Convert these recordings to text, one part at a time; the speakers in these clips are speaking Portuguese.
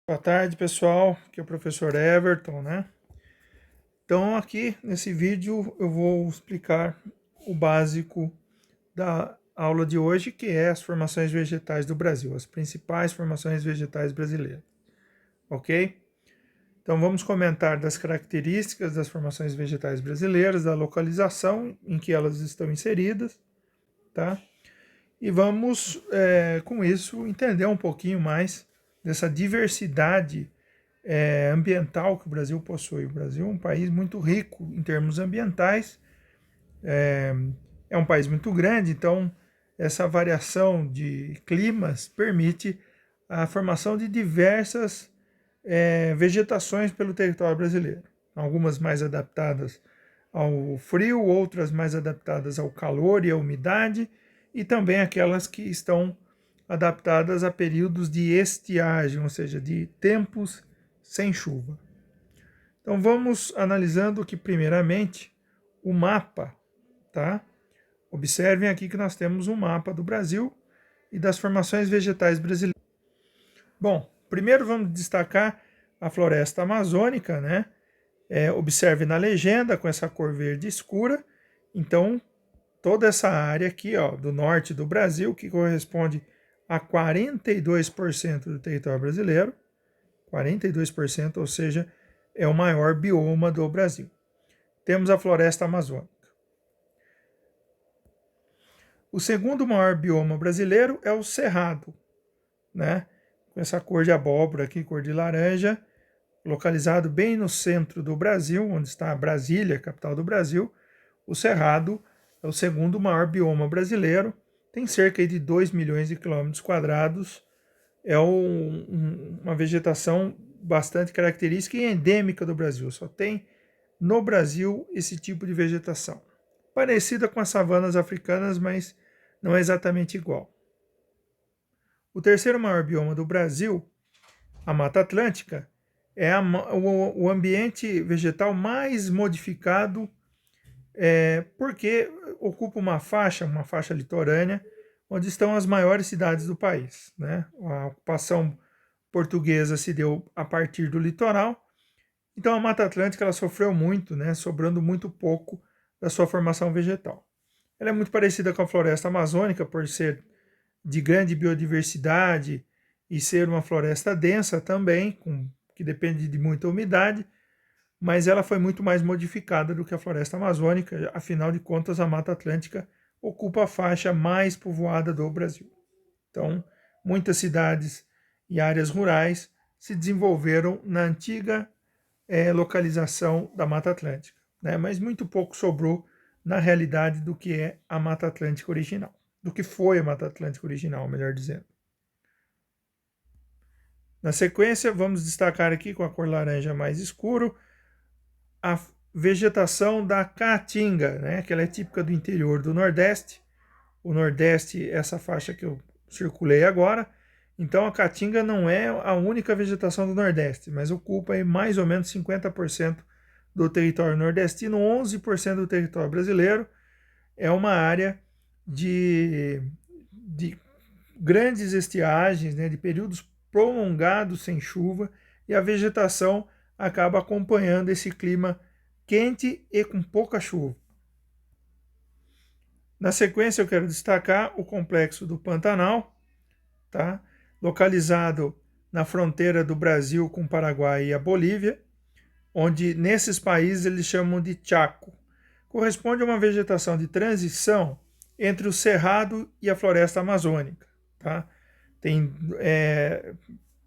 Boa tarde, pessoal. Aqui é o professor Everton, né? Então, aqui nesse vídeo eu vou explicar o básico da aula de hoje, que é as formações vegetais do Brasil, as principais formações vegetais brasileiras, ok? Então, vamos comentar das características das formações vegetais brasileiras, da localização em que elas estão inseridas, tá? E vamos, com isso, entender um pouquinho mais dessa diversidade ambiental que o Brasil possui. O Brasil é um país muito rico em termos ambientais, é um país muito grande, então essa variação de climas permite a formação de diversas vegetações pelo território brasileiro. Algumas mais adaptadas ao frio, outras mais adaptadas ao calor e à umidade, e também aquelas que estão adaptadas a períodos de estiagem, ou seja, de tempos sem chuva. Então vamos analisando aqui primeiramente o mapa, tá? Observem aqui que nós temos um mapa do Brasil e das formações vegetais brasileiras. Bom, primeiro vamos destacar a floresta amazônica, né? Observe na legenda com essa cor verde escura. Então, toda essa área aqui, ó, do norte do Brasil, que corresponde a 42% do território brasileiro, 42%, ou seja, é o maior bioma do Brasil. Temos a floresta amazônica. O segundo maior bioma brasileiro é o cerrado, né? Com essa cor de abóbora aqui, cor de laranja, localizado bem no centro do Brasil, onde está Brasília, capital do Brasil. O cerrado é o segundo maior bioma brasileiro, tem cerca de 2 milhões de quilômetros quadrados, é uma vegetação bastante característica e endêmica do Brasil. Só tem no Brasil esse tipo de vegetação. Parecida com as savanas africanas, mas não é exatamente igual. O terceiro maior bioma do Brasil, a Mata Atlântica, é o ambiente vegetal mais modificado, porque ocupa uma faixa litorânea, onde estão as maiores cidades do país, né? A ocupação portuguesa se deu a partir do litoral, então a Mata Atlântica ela sofreu muito, né? Sobrando muito pouco da sua formação vegetal. Ela é muito parecida com a floresta amazônica por ser de grande biodiversidade e ser uma floresta densa também, que depende de muita umidade, mas ela foi muito mais modificada do que a floresta amazônica, afinal de contas a Mata Atlântica ocupa a faixa mais povoada do Brasil. Então, muitas cidades e áreas rurais se desenvolveram na antiga localização da Mata Atlântica, né? Mas muito pouco sobrou na realidade do que é a Mata Atlântica original, do que foi a Mata Atlântica original, melhor dizendo. Na sequência, vamos destacar aqui com a cor laranja mais escuro a vegetação da caatinga, né, que ela é típica do interior do Nordeste. O Nordeste é essa faixa que eu circulei agora. Então a caatinga não é a única vegetação do Nordeste, mas ocupa aí mais ou menos 50% do território nordestino, 11% do território brasileiro. É uma área de grandes estiagens, né, de períodos prolongados sem chuva, e a vegetação acaba acompanhando esse clima quente e com pouca chuva. Na sequência, eu quero destacar o complexo do Pantanal, tá? Localizado na fronteira do Brasil com o Paraguai e a Bolívia, onde nesses países eles chamam de Chaco. Corresponde a uma vegetação de transição entre o cerrado e a floresta amazônica. Tá? Tem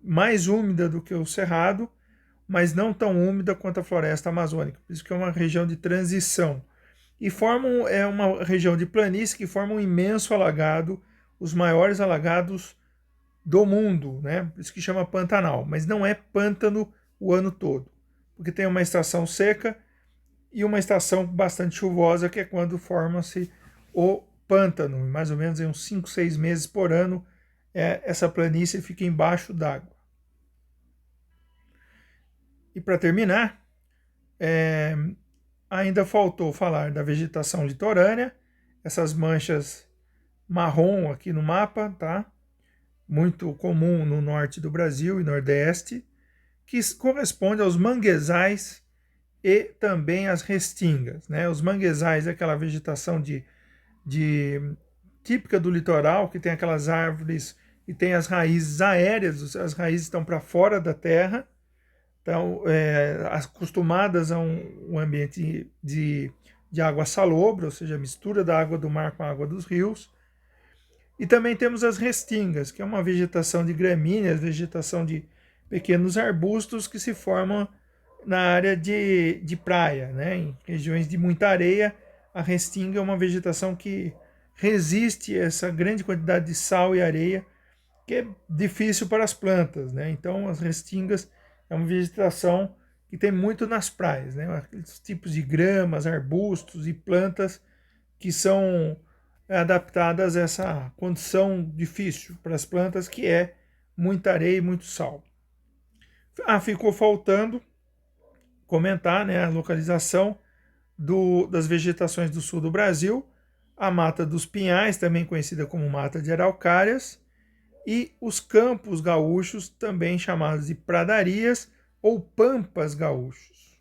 mais úmida do que o cerrado, mas não tão úmida quanto a floresta amazônica. Por isso que é uma região de transição. E uma região de planície que forma um imenso alagado, os maiores alagados do mundo, né? Por isso que chama Pantanal. Mas não é pântano o ano todo, porque tem uma estação seca e uma estação bastante chuvosa, que é quando forma-se o pântano. Mais ou menos em uns 5, 6 meses por ano, essa planície fica embaixo d'água. E para terminar, ainda faltou falar da vegetação litorânea, essas manchas marrom aqui no mapa, tá? muito comum no norte do Brasil e nordeste, que corresponde aos manguezais e também às restingas, né? Os manguezais é aquela vegetação de típica do litoral, que tem aquelas árvores e tem as raízes aéreas, as raízes estão para fora da terra, então acostumadas a um ambiente de água salobra, ou seja, a mistura da água do mar com a água dos rios. E também temos as restingas, que é uma vegetação de gramíneas, vegetação de pequenos arbustos que se formam na área de praia, né? Em regiões de muita areia, a restinga é uma vegetação que resiste a essa grande quantidade de sal e areia, que é difícil para as plantas, né? Então, as restingas é uma vegetação que tem muito nas praias, né? Aqueles tipos de gramas, arbustos e plantas que são adaptadas a essa condição difícil para as plantas, que é muita areia e muito sal. Ficou faltando comentar, né, a localização das vegetações do sul do Brasil, a Mata dos Pinhais, também conhecida como Mata de Araucárias, e os campos gaúchos, também chamados de pradarias ou pampas gaúchos.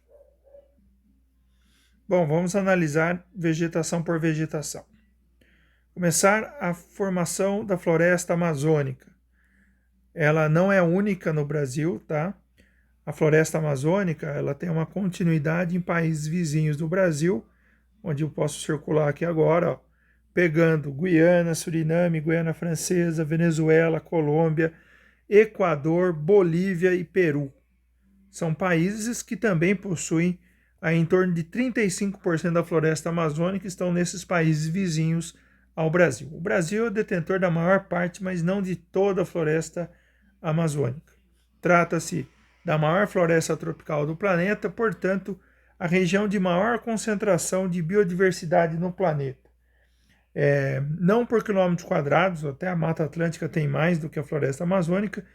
Bom, vamos analisar vegetação por vegetação. Começar a formação da floresta amazônica. Ela não é única no Brasil, tá? A floresta amazônica, ela tem uma continuidade em países vizinhos do Brasil, onde eu posso circular aqui agora, ó, pegando Guiana, Suriname, Guiana Francesa, Venezuela, Colômbia, Equador, Bolívia e Peru. São países que também possuem aí em torno de 35% da floresta amazônica, estão nesses países vizinhos ao Brasil. O Brasil é detentor da maior parte, mas não de toda a floresta amazônica. Trata-se da maior floresta tropical do planeta, portanto, a região de maior concentração de biodiversidade no planeta. Não por quilômetros quadrados, até a Mata Atlântica tem mais do que a floresta amazônica,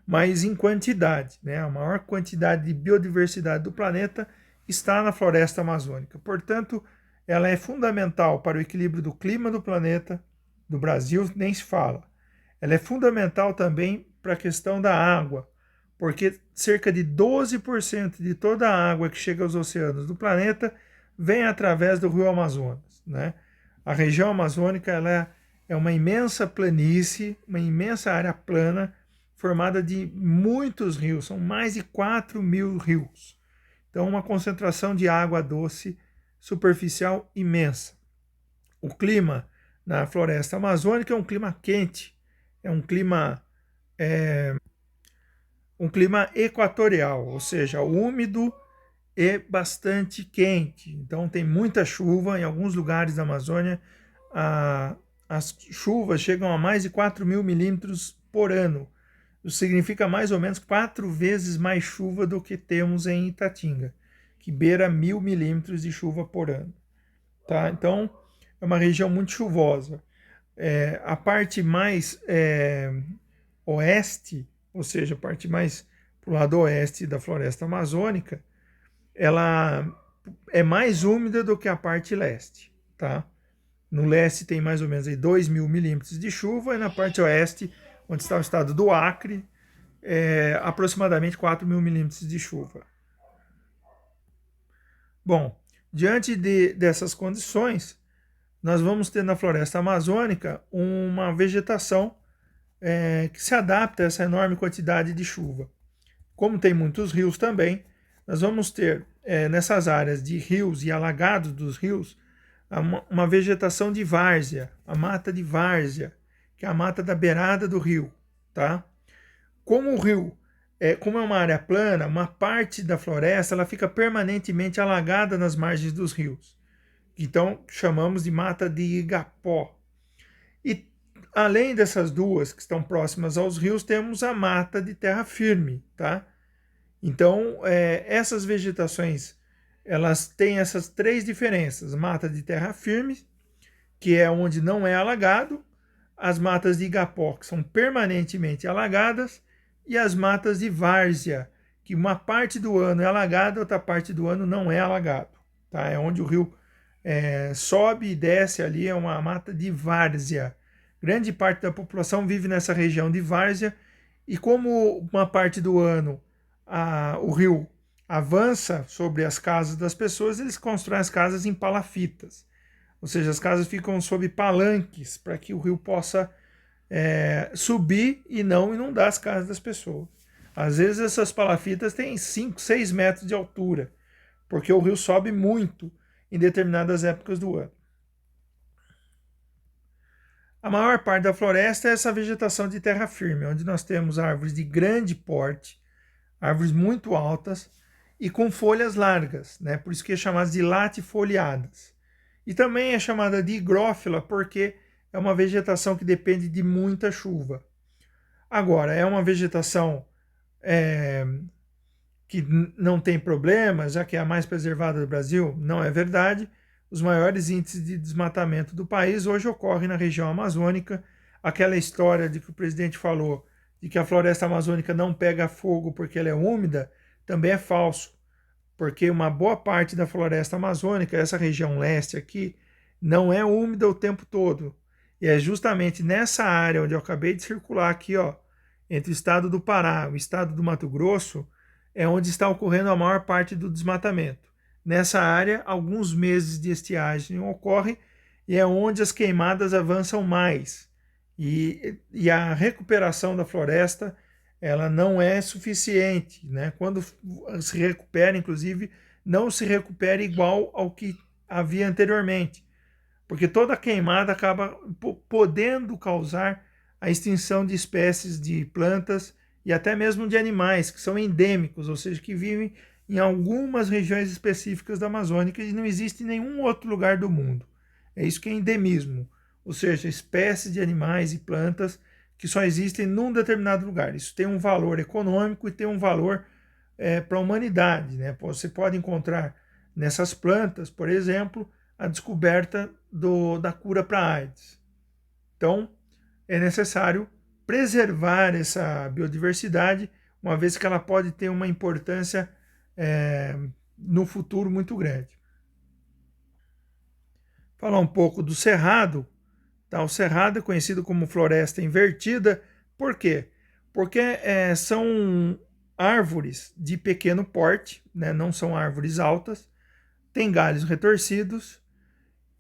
mas em quantidade, né? A maior quantidade de biodiversidade do planeta está na floresta amazônica. Portanto, ela é fundamental para o equilíbrio do clima do planeta, do Brasil nem se fala. Ela é fundamental também para a questão da água, porque cerca de 12% de toda a água que chega aos oceanos do planeta vem através do rio Amazonas, né? A região amazônica ela é uma imensa planície, uma imensa área plana, formada de muitos rios, são mais de 4.000 rios. Então, uma concentração de água doce superficial imensa. O clima na floresta amazônica é um clima quente, é um clima equatorial, ou seja, úmido e bastante quente. Então tem muita chuva, em alguns lugares da Amazônia as chuvas chegam a mais de 4.000 milímetros por ano. Isso significa mais ou menos 4 vezes mais chuva do que temos em Itatinga, que beira 1.000 milímetros de chuva por ano. Tá? Então é uma região muito chuvosa. A parte mais oeste, ou seja, a parte mais para o lado oeste da floresta amazônica, ela é mais úmida do que a parte leste, tá? No leste tem mais ou menos 2.000 milímetros de chuva, e na parte oeste, onde está o estado do Acre, aproximadamente 4.000 milímetros de chuva. Bom, diante dessas condições, nós vamos ter na floresta amazônica uma vegetação que se adapta a essa enorme quantidade de chuva. Como tem muitos rios também, nós vamos ter nessas áreas de rios e alagados dos rios uma vegetação de várzea, a mata de várzea, que é a mata da beirada do rio, tá? Como o rio como é uma área plana, uma parte da floresta ela fica permanentemente alagada nas margens dos rios. Então chamamos de mata de igapó. E além dessas duas que estão próximas aos rios, temos a mata de terra firme, tá? Então essas vegetações elas têm essas três diferenças: mata de terra firme, que é onde não é alagado, as matas de igapó, que são permanentemente alagadas, e as matas de várzea, que uma parte do ano é alagada, outra parte do ano não é alagado. Tá? É onde o rio sobe e desce ali, é uma mata de várzea, grande parte da população vive nessa região de várzea, e como uma parte do ano o rio avança sobre as casas das pessoas, eles constroem as casas em palafitas. Ou seja, as casas ficam sob palanques para que o rio possa subir e não inundar as casas das pessoas. Às vezes essas palafitas têm 5, 6 metros de altura, porque o rio sobe muito em determinadas épocas do ano. A maior parte da floresta é essa vegetação de terra firme, onde nós temos árvores de grande porte, árvores muito altas e com folhas largas, né? Por isso que é chamada de latifoliadas. E também é chamada de higrófila porque é uma vegetação que depende de muita chuva. Agora, é uma vegetação que não tem problema, já que é a mais preservada do Brasil? Não é verdade. Os maiores índices de desmatamento do país hoje ocorrem na região amazônica. Aquela história de que o presidente falou de que a floresta amazônica não pega fogo porque ela é úmida, também é falso, porque uma boa parte da floresta amazônica, essa região leste aqui, não é úmida o tempo todo. E é justamente nessa área onde eu acabei de circular aqui, ó, entre o estado do Pará e o estado do Mato Grosso, é onde está ocorrendo a maior parte do desmatamento. Nessa área, alguns meses de estiagem ocorrem e é onde as queimadas avançam mais. E a recuperação da floresta, ela não é suficiente, né? Quando se recupera, inclusive, não se recupera igual ao que havia anteriormente, porque toda queimada acaba podendo causar a extinção de espécies de plantas e até mesmo de animais que são endêmicos, ou seja, que vivem em algumas regiões específicas da Amazônia e não existe em nenhum outro lugar do mundo. É isso que é endemismo, ou seja, espécies de animais e plantas que só existem num determinado lugar. Isso tem um valor econômico e tem um valor para a humanidade, né? Você pode encontrar nessas plantas, por exemplo, a descoberta da cura para a AIDS. Então, é necessário preservar essa biodiversidade, uma vez que ela pode ter uma importância no futuro muito grande. Falar um pouco do cerrado. Tá? O cerrado é conhecido como floresta invertida. Por quê? Porque são árvores de pequeno porte, né? Não são árvores altas, tem galhos retorcidos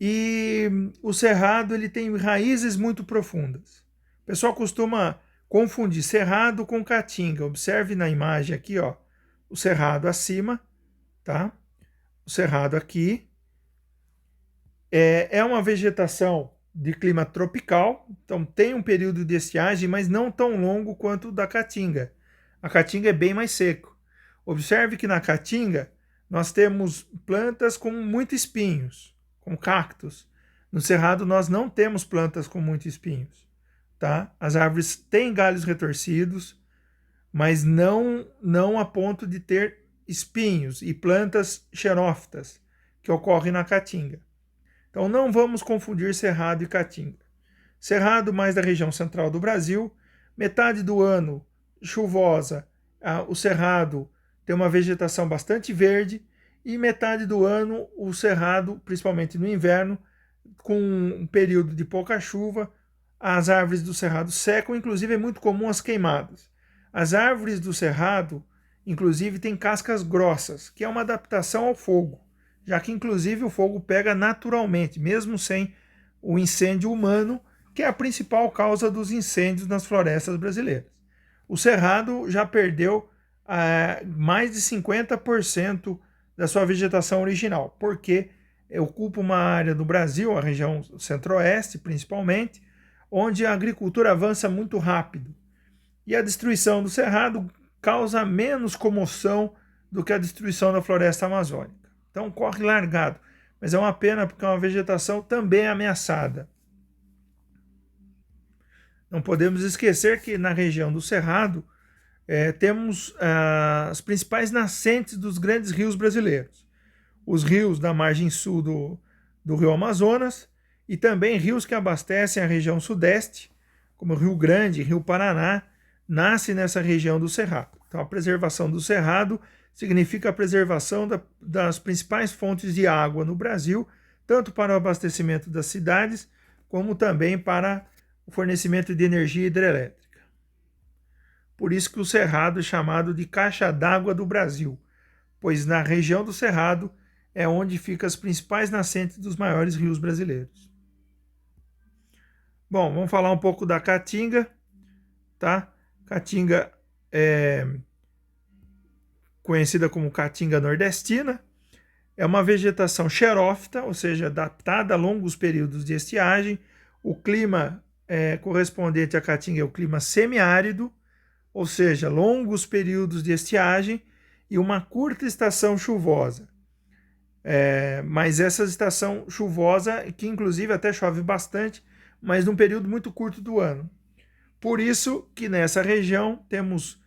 e o cerrado ele tem raízes muito profundas. O pessoal costuma confundir cerrado com caatinga. Observe na imagem aqui, ó, o cerrado acima, tá? O cerrado aqui é uma vegetação de clima tropical, então tem um período de estiagem, mas não tão longo quanto o da caatinga. A caatinga é bem mais seco. Observe que na caatinga nós temos plantas com muitos espinhos, com cactos. No cerrado nós não temos plantas com muitos espinhos, tá? As árvores têm galhos retorcidos, mas não a ponto de ter espinhos e plantas xerófitas que ocorrem na caatinga. Então não vamos confundir cerrado e caatinga. Cerrado mais da região central do Brasil, metade do ano chuvosa, o cerrado tem uma vegetação bastante verde e metade do ano o cerrado, principalmente no inverno, com um período de pouca chuva, as árvores do cerrado secam, inclusive é muito comum as queimadas. As árvores do cerrado, inclusive, têm cascas grossas, que é uma adaptação ao fogo, já que inclusive o fogo pega naturalmente, mesmo sem o incêndio humano, que é a principal causa dos incêndios nas florestas brasileiras. O cerrado já perdeu mais de 50% da sua vegetação original, porque ocupa uma área do Brasil, a região centro-oeste principalmente, onde a agricultura avança muito rápido. E a destruição do cerrado causa menos comoção do que a destruição da floresta amazônica. Então corre largado, mas é uma pena porque é uma vegetação também ameaçada. Não podemos esquecer que na região do cerrado temos as principais nascentes dos grandes rios brasileiros. Os rios da margem sul do rio Amazonas e também rios que abastecem a região sudeste, como o Rio Grande, Rio Paraná, nasce nessa região do cerrado. Então a preservação do cerrado significa a preservação das principais fontes de água no Brasil, tanto para o abastecimento das cidades, como também para fornecimento de energia hidrelétrica. Por isso que o Cerrado é chamado de caixa d'água do Brasil, pois na região do Cerrado é onde ficam as principais nascentes dos maiores rios brasileiros. Bom, vamos falar um pouco da Caatinga, tá? Caatinga é conhecida como Caatinga nordestina, é uma vegetação xerófita, ou seja, adaptada a longos períodos de estiagem. O clima correspondente à Caatinga é o clima semiárido, ou seja, longos períodos de estiagem e uma curta estação chuvosa. Mas essa estação chuvosa, que inclusive até chove bastante, mas num período muito curto do ano. Por isso que nessa região temos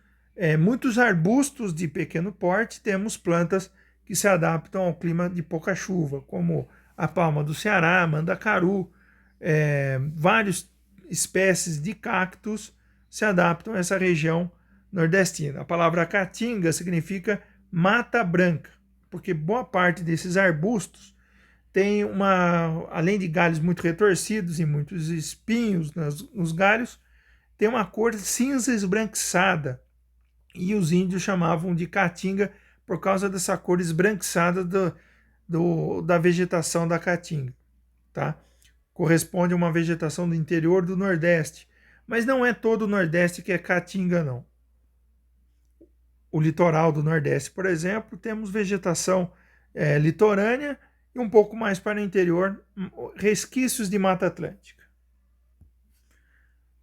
muitos arbustos de pequeno porte, temos plantas que se adaptam ao clima de pouca chuva, como a palma do Ceará, mandacaru, várias espécies de cactos se adaptam a essa região nordestina. A palavra caatinga significa mata branca, porque boa parte desses arbustos tem além de galhos muito retorcidos e muitos espinhos nos galhos, tem uma cor cinza esbranquiçada, e os índios chamavam de caatinga por causa dessa cor esbranquiçada da vegetação da caatinga, tá? Corresponde a uma vegetação do interior do Nordeste, mas não é todo o Nordeste que é caatinga, não. O litoral do Nordeste, por exemplo, temos vegetação litorânea e um pouco mais para o interior, resquícios de Mata Atlântica.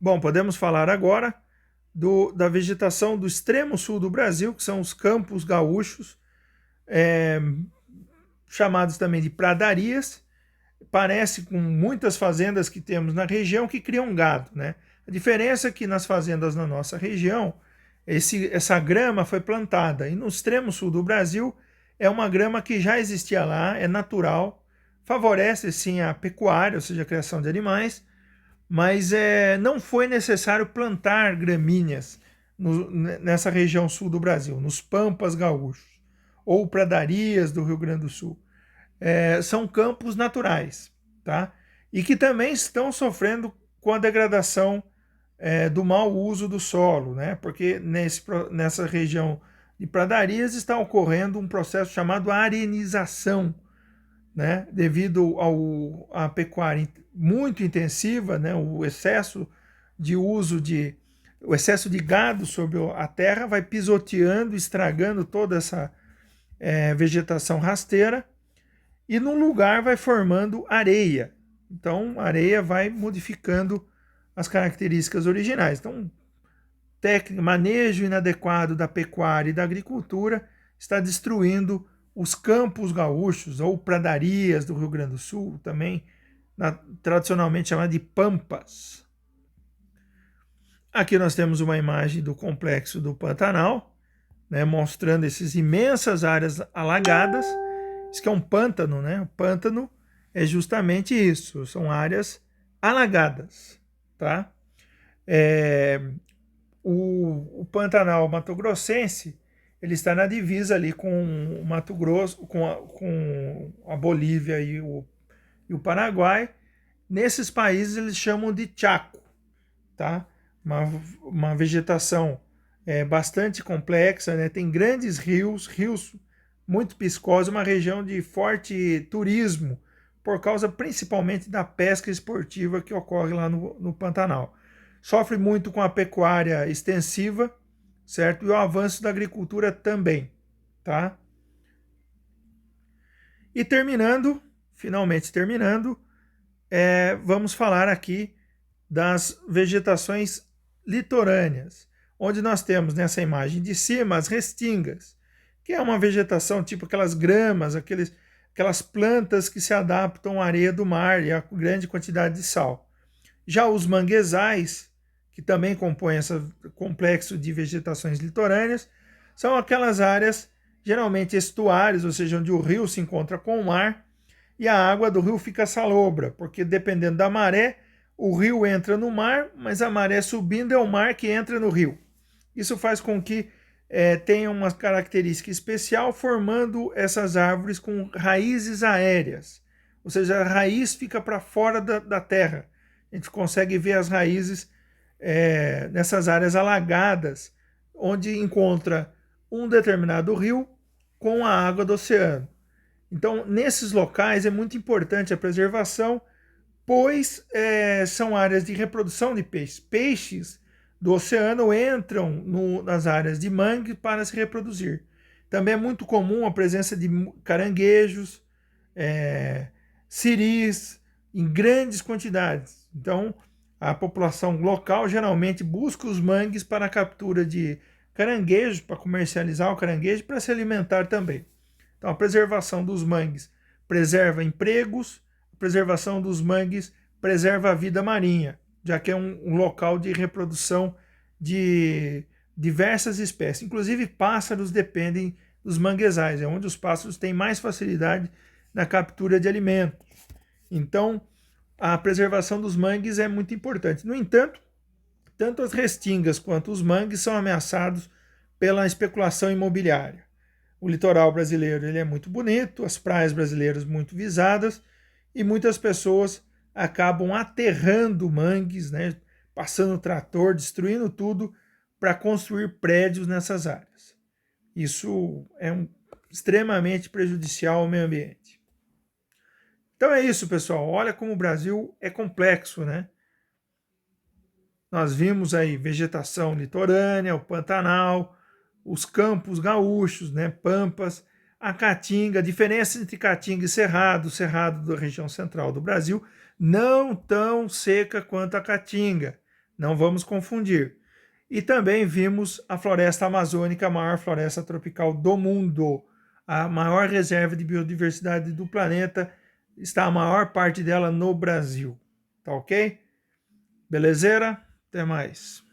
Bom, podemos falar agora da vegetação do extremo sul do Brasil, que são os campos gaúchos, chamados também de pradarias. Parece com muitas fazendas que temos na região que criam gado, né? A diferença é que nas fazendas na nossa região, essa grama foi plantada, e no extremo sul do Brasil é uma grama que já existia lá, é natural, favorece sim a pecuária, ou seja, a criação de animais, mas não foi necessário plantar gramíneas nessa região sul do Brasil, nos pampas gaúchos, ou pradarias do Rio Grande do Sul. São campos naturais, tá? E que também estão sofrendo com a degradação do mau uso do solo, né? Porque nessa região de pradarias está ocorrendo um processo chamado arenização, né? Devido à pecuária muito intensiva, né? O excesso de o excesso de gado sobre a terra vai pisoteando, estragando toda essa vegetação rasteira, e no lugar vai formando areia. Então, a areia vai modificando as características originais. Então, manejo inadequado da pecuária e da agricultura está destruindo os campos gaúchos, ou pradarias do Rio Grande do Sul, também tradicionalmente chamada de pampas. Aqui nós temos uma imagem do complexo do Pantanal, né, mostrando essas imensas áreas alagadas. Isso que é um pântano, né? O pântano é justamente isso, são áreas alagadas, tá? O Pantanal Mato-Grossense, ele está na divisa ali com o Mato Grosso, com a Bolívia e o Paraguai. Nesses países eles chamam de Chaco, tá? Uma vegetação bastante complexa, né? Tem grandes rios muito piscosos, uma região de forte turismo, por causa principalmente da pesca esportiva que ocorre lá no Pantanal. Sofre muito com a pecuária extensiva, certo? E o avanço da agricultura também, tá? E finalmente terminando, vamos falar aqui das vegetações litorâneas, onde nós temos nessa imagem de cima as restingas, que é uma vegetação tipo aquelas gramas, aquelas plantas que se adaptam à areia do mar e à grande quantidade de sal. Já os manguezais, que também compõem esse complexo de vegetações litorâneas, são aquelas áreas geralmente estuários, ou seja, onde o rio se encontra com o mar e a água do rio fica salobra, porque dependendo da maré, o rio entra no mar, mas a maré subindo é o mar que entra no rio. Isso faz com que tenha uma característica especial, formando essas árvores com raízes aéreas, ou seja, a raiz fica para fora da terra. a gente consegue ver as raízes nessas áreas alagadas, onde encontra um determinado rio com a água do oceano. Então, nesses locais é muito importante a preservação, pois são áreas de reprodução de peixes. Peixes do oceano entram nas áreas de mangue para se reproduzir. Também é muito comum a presença de caranguejos, siris, em grandes quantidades. Então, a população local geralmente busca os mangues para a captura de caranguejos, para comercializar o caranguejo e para se alimentar também. Então, a preservação dos mangues preserva empregos, a preservação dos mangues preserva a vida marinha, já que é um local de reprodução de diversas espécies. Inclusive, pássaros dependem dos manguezais, é onde os pássaros têm mais facilidade na captura de alimentos. Então, a preservação dos mangues é muito importante. No entanto, tanto as restingas quanto os mangues são ameaçados pela especulação imobiliária. O litoral brasileiro ele é muito bonito, as praias brasileiras muito visadas e muitas pessoas acabam aterrando mangues, né, passando trator, destruindo tudo para construir prédios nessas áreas. Isso é extremamente prejudicial ao meio ambiente. Então é isso, pessoal. Olha como o Brasil é complexo, né? Nós vimos aí vegetação litorânea, o Pantanal, os campos gaúchos, né, pampas, a Caatinga, a diferença entre Caatinga e Cerrado, Cerrado da região central do Brasil, não tão seca quanto a Caatinga, não vamos confundir. E também vimos a floresta amazônica, a maior floresta tropical do mundo, a maior reserva de biodiversidade do planeta, está a maior parte dela no Brasil, tá ok? Belezeira? Até mais.